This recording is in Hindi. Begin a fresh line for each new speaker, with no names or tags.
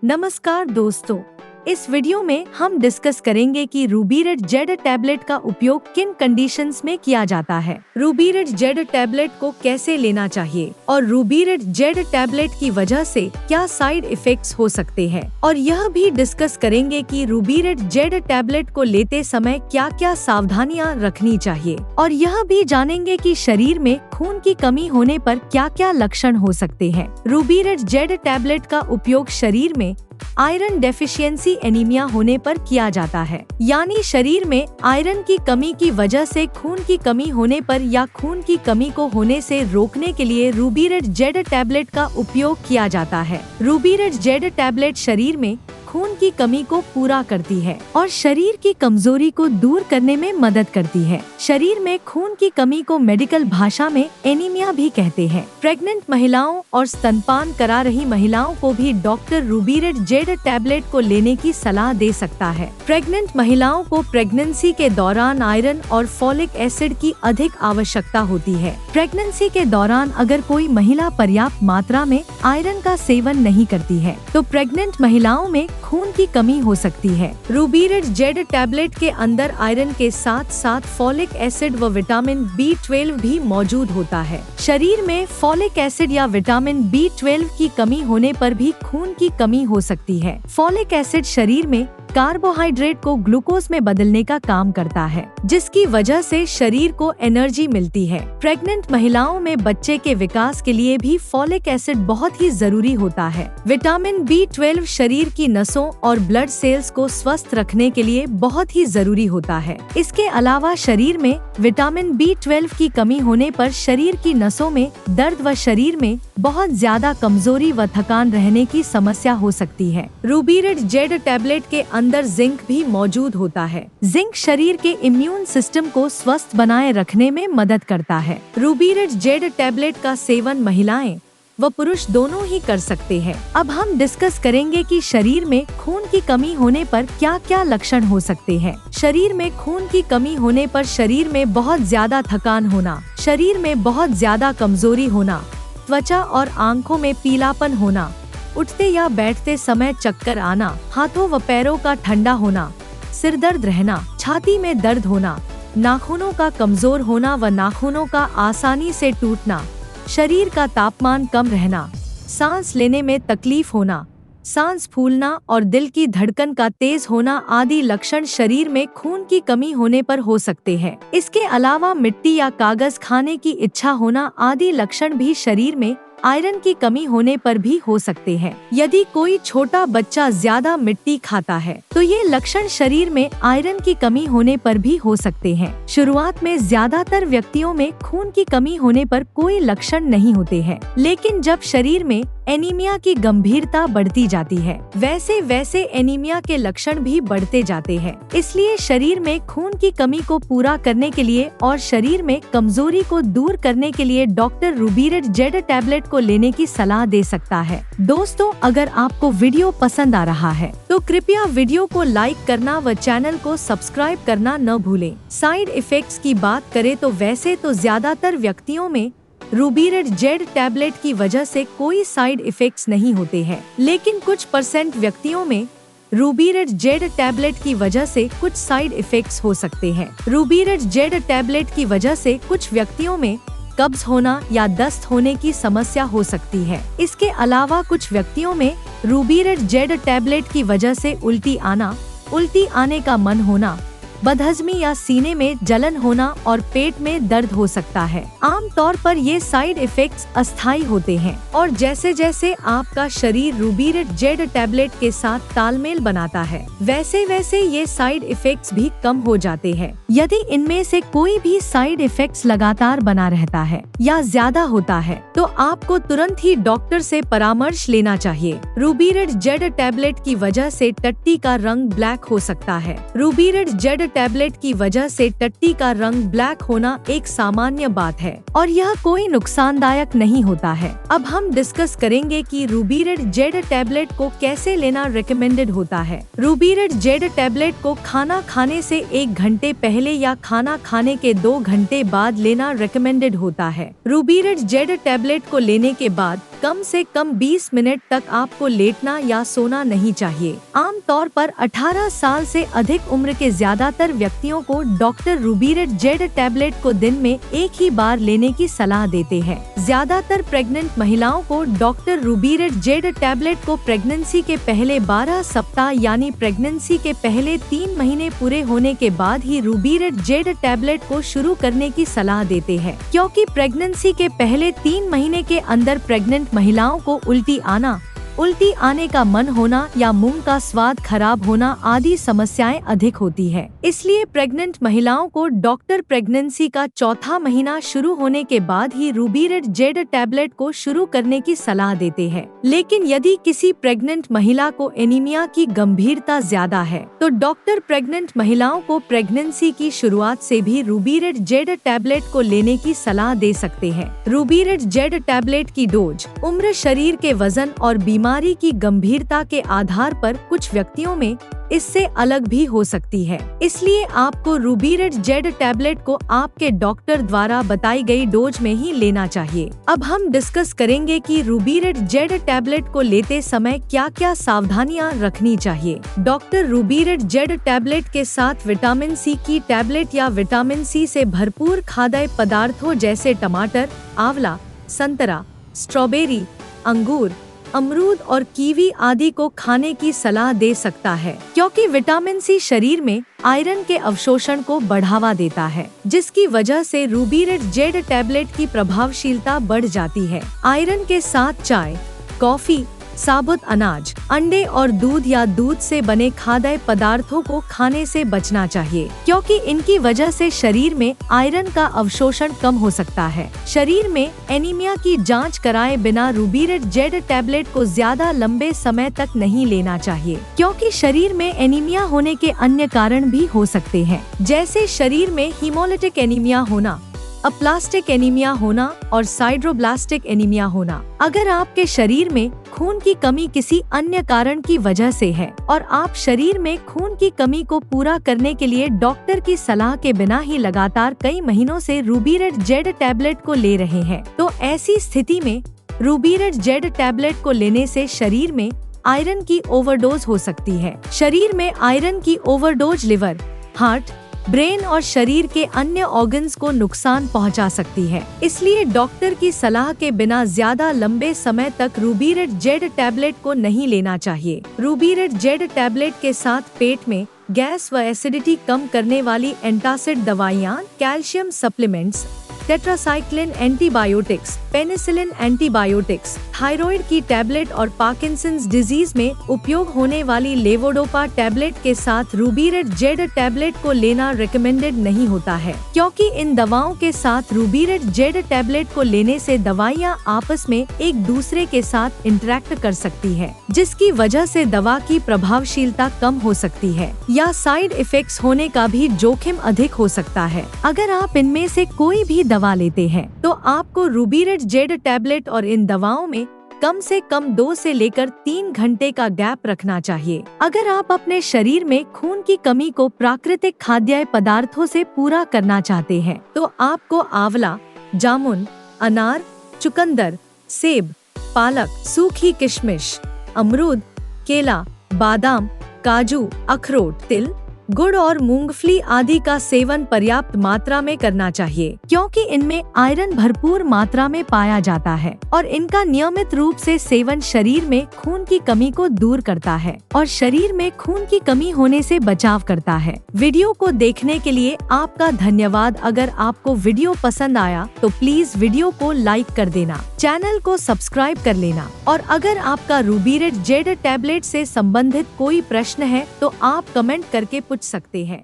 नमस्कार दोस्तों, इस वीडियो में हम डिस्कस करेंगे कि रूबीरेट जेड टैबलेट का उपयोग किन कंडीशंस में किया जाता है, रूबीरेट जेड टैबलेट को कैसे लेना चाहिए और रूबीरेट जेड टैबलेट की वजह से क्या साइड इफेक्ट्स हो सकते हैं। और यह भी डिस्कस करेंगे कि रूबीरेट जेड टैबलेट को लेते समय क्या क्या सावधानियां रखनी चाहिए और यह भी जानेंगे कि शरीर में खून की कमी होने पर क्या क्या लक्षण हो सकते हैं। रूबीरेट जेड टैबलेट का उपयोग शरीर में आयरन डेफिशिएंसी एनीमिया होने पर किया जाता है, यानी शरीर में आयरन की कमी की वजह से खून की कमी होने पर या खून की कमी को होने से रोकने के लिए रूबीरेट जेड टैबलेट का उपयोग किया जाता है। रूबीरेट जेड टैबलेट शरीर में खून की कमी को पूरा करती है और शरीर की कमजोरी को दूर करने में मदद करती है। शरीर में खून की कमी को मेडिकल भाषा में एनीमिया भी कहते हैं। प्रेग्नेंट महिलाओं और स्तनपान करा रही महिलाओं को भी डॉक्टर रूबीरेट जेड टैबलेट को लेने की सलाह दे सकता है। प्रेग्नेंट महिलाओं को प्रेगनेंसी के दौरान आयरन और फॉलिक एसिड की अधिक आवश्यकता होती है। प्रेगनेंसी के दौरान अगर कोई महिला पर्याप्त मात्रा में आयरन का सेवन नहीं करती है तो प्रेग्नेंट महिलाओं में खून की कमी हो सकती है। रूबीरेट जेड टैबलेट के अंदर आयरन के साथ साथ फॉलिक एसिड व विटामिन B12 भी मौजूद होता है। शरीर में फॉलिक एसिड या विटामिन B12 की कमी होने पर भी खून की कमी हो सकती है। फॉलिक एसिड शरीर में कार्बोहाइड्रेट को ग्लूकोज में बदलने का काम करता है, जिसकी वजह से शरीर को एनर्जी मिलती है। प्रेग्नेंट महिलाओं में बच्चे के विकास के लिए भी फॉलिक एसिड बहुत ही जरूरी होता है। विटामिन B12 शरीर की नसों और ब्लड सेल्स को स्वस्थ रखने के लिए बहुत ही जरूरी होता है। इसके अलावा शरीर में विटामिन B12 की कमी होने पर शरीर की नसों में दर्द व शरीर में बहुत ज्यादा कमजोरी व थकान रहने की समस्या हो सकती है। रूबीरेट जेड टैबलेट के अंदर जिंक भी मौजूद होता है। जिंक शरीर के इम्यून सिस्टम को स्वस्थ बनाए रखने में मदद करता है। रूबीरेट जेड टैबलेट का सेवन महिलाएं व पुरुष दोनों ही कर सकते हैं। अब हम डिस्कस करेंगे कि शरीर में खून की कमी होने पर क्या क्या लक्षण हो सकते हैं। शरीर में खून की कमी होने पर शरीर में बहुत ज्यादा थकान होना, शरीर में बहुत ज्यादा कमजोरी होना, त्वचा और आंखों में पीलापन होना, उठते या बैठते समय चक्कर आना, हाथों व पैरों का ठंडा होना, सिर दर्द रहना, छाती में दर्द होना, नाखूनों का कमजोर होना व नाखूनों का आसानी से टूटना, शरीर का तापमान कम रहना, सांस लेने में तकलीफ होना, सांस फूलना और दिल की धड़कन का तेज होना आदि लक्षण शरीर में खून की कमी होने पर हो सकते हैं। इसके अलावा मिट्टी या कागज खाने की इच्छा होना आदि लक्षण भी शरीर में आयरन की कमी होने पर भी हो सकते हैं। यदि कोई छोटा बच्चा ज्यादा मिट्टी खाता है तो ये लक्षण शरीर में आयरन की कमी होने पर भी हो सकते हैं। शुरुआत में ज्यादातर व्यक्तियों में खून की कमी होने पर कोई लक्षण नहीं होते हैं, लेकिन जब शरीर में एनीमिया की गंभीरता बढ़ती जाती है वैसे वैसे एनीमिया के लक्षण भी बढ़ते जाते हैं। इसलिए शरीर में खून की कमी को पूरा करने के लिए और शरीर में कमजोरी को दूर करने के लिए डॉक्टर रूबीरेट जेड टैबलेट को लेने की सलाह दे सकता है। दोस्तों, अगर आपको वीडियो पसंद आ रहा है तो कृपया वीडियो को लाइक करना व चैनल को सब्सक्राइब करना न भूलें। साइड इफेक्ट्स की बात करें तो वैसे तो ज्यादातर व्यक्तियों में रूबीरेट जेड टैबलेट की वजह से कोई साइड इफेक्ट्स नहीं होते हैं, लेकिन कुछ % व्यक्तियों में रूबीरेट जेड टैबलेट की वजह से कुछ साइड इफेक्ट्स हो सकते हैं। रूबीरेट जेड टैबलेट की वजह से कुछ व्यक्तियों में कब्ज होना या दस्त होने की समस्या हो सकती है। इसके अलावा कुछ व्यक्तियों में रूबीरेट जेड टैबलेट की वजह से उल्टी आने का मन होना, बदहजमी या सीने में जलन होना और पेट में दर्द हो सकता है। आमतौर पर ये साइड इफेक्ट्स अस्थायी होते हैं और जैसे जैसे आपका शरीर रूबीरेट जेड टैबलेट के साथ तालमेल बनाता है वैसे वैसे ये साइड इफेक्ट्स भी कम हो जाते हैं। यदि इनमें से कोई भी साइड इफेक्ट्स लगातार बना रहता है या ज्यादा होता है तो आपको तुरंत ही डॉक्टर से परामर्श लेना चाहिए। रूबीरेट जेड टैबलेट की वजह से टट्टी का रंग ब्लैक हो सकता है। रूबीरेट जेड जेड टैबलेट की वजह से टट्टी का रंग ब्लैक होना एक सामान्य बात है और यह कोई नुकसानदायक नहीं होता है। अब हम डिस्कस करेंगे कि रूबीरेड जेड टैबलेट को कैसे लेना रिकमेंडेड होता है। रूबीरेड जेड टैबलेट को खाना खाने से 1 घंटे पहले या खाना खाने के 2 घंटे बाद लेना रिकमेंडेड होता है। रूबीरेड जेड टैबलेट को लेने के बाद कम से कम 20 मिनट तक आपको लेटना या सोना नहीं चाहिए। आमतौर पर 18 साल से अधिक उम्र के ज्यादातर व्यक्तियों को डॉक्टर रूबीरेड जेड टैबलेट को दिन में एक ही बार लेने की सलाह देते हैं। ज्यादातर प्रेग्नेंट महिलाओं को डॉक्टर रूबीरेड जेड टैबलेट को प्रेगनेंसी के पहले 12 सप्ताह यानी प्रेगनेंसी के पहले 3 महीने पूरे होने के बाद ही रूबीरेड जेड टैबलेट को शुरू करने की सलाह देते हैं, क्योंकि प्रेगनेंसी के पहले 3 महीने के अंदर प्रेग्नेंट महिलाओं को उल्टी आने का मन होना या मुंह का स्वाद खराब होना आदि समस्याएं अधिक होती है। इसलिए प्रेग्नेंट महिलाओं को डॉक्टर प्रेगनेंसी का 4था महीना शुरू होने के बाद ही रूबीरेड जेड टैबलेट को शुरू करने की सलाह देते हैं। लेकिन यदि किसी प्रेग्नेंट महिला को एनीमिया की गंभीरता ज्यादा है तो डॉक्टर प्रेग्नेंट महिलाओं को प्रेगनेंसी की शुरुआत से भी रूबीरेड जेड टैबलेट को लेने की सलाह दे सकते हैं। रूबीरेड जेड टैबलेट की डोज उम्र, शरीर के वजन और बीमारी की गंभीरता के आधार पर कुछ व्यक्तियों में इससे अलग भी हो सकती है। इसलिए आपको रूबीरेड जेड टैबलेट को आपके डॉक्टर द्वारा बताई गई डोज में ही लेना चाहिए। अब हम डिस्कस करेंगे कि रूबीरेड जेड टैबलेट को लेते समय क्या क्या सावधानियां रखनी चाहिए। डॉक्टर रूबीरेड जेड टैबलेट के साथ विटामिन सी की टैबलेट या विटामिन सी से भरपूर खाद्य पदार्थों जैसे टमाटर, आंवला, संतरा, स्ट्रॉबेरी, अंगूर, अमरूद और कीवी आदि को खाने की सलाह दे सकता है, क्योंकि विटामिन सी शरीर में आयरन के अवशोषण को बढ़ावा देता है, जिसकी वजह से रूबीरेड जेड टैबलेट की प्रभावशीलता बढ़ जाती है। आयरन के साथ चाय, कॉफी, साबुत अनाज, अंडे और दूध या दूध से बने खाद्य पदार्थों को खाने से बचना चाहिए, क्योंकि इनकी वजह से शरीर में आयरन का अवशोषण कम हो सकता है। शरीर में एनीमिया की जांच कराए बिना रूबीरेड जेड टैबलेट को ज्यादा लंबे समय तक नहीं लेना चाहिए, क्योंकि शरीर में एनीमिया होने के अन्य कारण भी हो सकते हैं, जैसे शरीर में हीमोलिटिक एनीमिया होना, अप्लास्टिक एनीमिया होना और साइड्रोब्लास्टिक एनीमिया होना। अगर आपके शरीर में खून की कमी किसी अन्य कारण की वजह से है और आप शरीर में खून की कमी को पूरा करने के लिए डॉक्टर की सलाह के बिना ही लगातार कई महीनों से रूबीरेड जेड टैबलेट को ले रहे हैं, तो ऐसी स्थिति में रूबीरेड जेड टैबलेट को लेने से शरीर में आयरन की ओवरडोज हो सकती है। शरीर में आयरन की ओवरडोज लिवर, हार्ट, ब्रेन और शरीर के अन्य ऑर्गन्स को नुकसान पहुंचा सकती है। इसलिए डॉक्टर की सलाह के बिना ज्यादा लंबे समय तक रूबीरेड जेड टैबलेट को नहीं लेना चाहिए। रूबीरेड जेड टैबलेट के साथ पेट में गैस व एसिडिटी कम करने वाली एंटासिड दवाइयाँ, calcium supplements, tetracycline antibiotics, penicillin antibiotics, thyroid की टैबलेट और पार्किंसंस डिजीज में उपयोग होने वाली लेवोडोपा टैबलेट के साथ रूबीरेड जेड टैबलेट को लेना रिकमेंडेड नहीं होता है, क्योंकि इन दवाओं के साथ रूबीरेड जेड टैबलेट को लेने से दवाइयां आपस में एक दूसरे के साथ इंटरेक्ट कर सकती है, जिसकी वजह से दवा की प्रभावशीलता कम हो सकती है या साइड इफेक्ट्स होने का भी जोखिम अधिक हो सकता है। अगर आप इनमें से कोई भी दवा लेते हैं तो आपको रूबीरेड जेड टैबलेट और इन दवाओं में कम से कम 2 से लेकर 3 घंटे का गैप रखना चाहिए। अगर आप अपने शरीर में खून की कमी को प्राकृतिक खाद्य पदार्थों से पूरा करना चाहते हैं तो आपको आंवला, जामुन, अनार, चुकंदर, सेब, पालक, सूखी किशमिश, अमरूद, केला, बादाम, काजू, अखरोट, तिल, गुड़ और मूंगफली आदि का सेवन पर्याप्त मात्रा में करना चाहिए, क्योंकि इनमें आयरन भरपूर मात्रा में पाया जाता है और इनका नियमित रूप से सेवन शरीर में खून की कमी को दूर करता है और शरीर में खून की कमी होने से बचाव करता है। वीडियो को देखने के लिए आपका धन्यवाद। अगर आपको वीडियो पसंद आया तो प्लीज वीडियो को लाइक कर देना, चैनल को सब्सक्राइब कर लेना और अगर आपका रूबीरेड जेड टैबलेट से संबंधित कोई प्रश्न है तो आप कमेंट करके पूछ सकते हैं।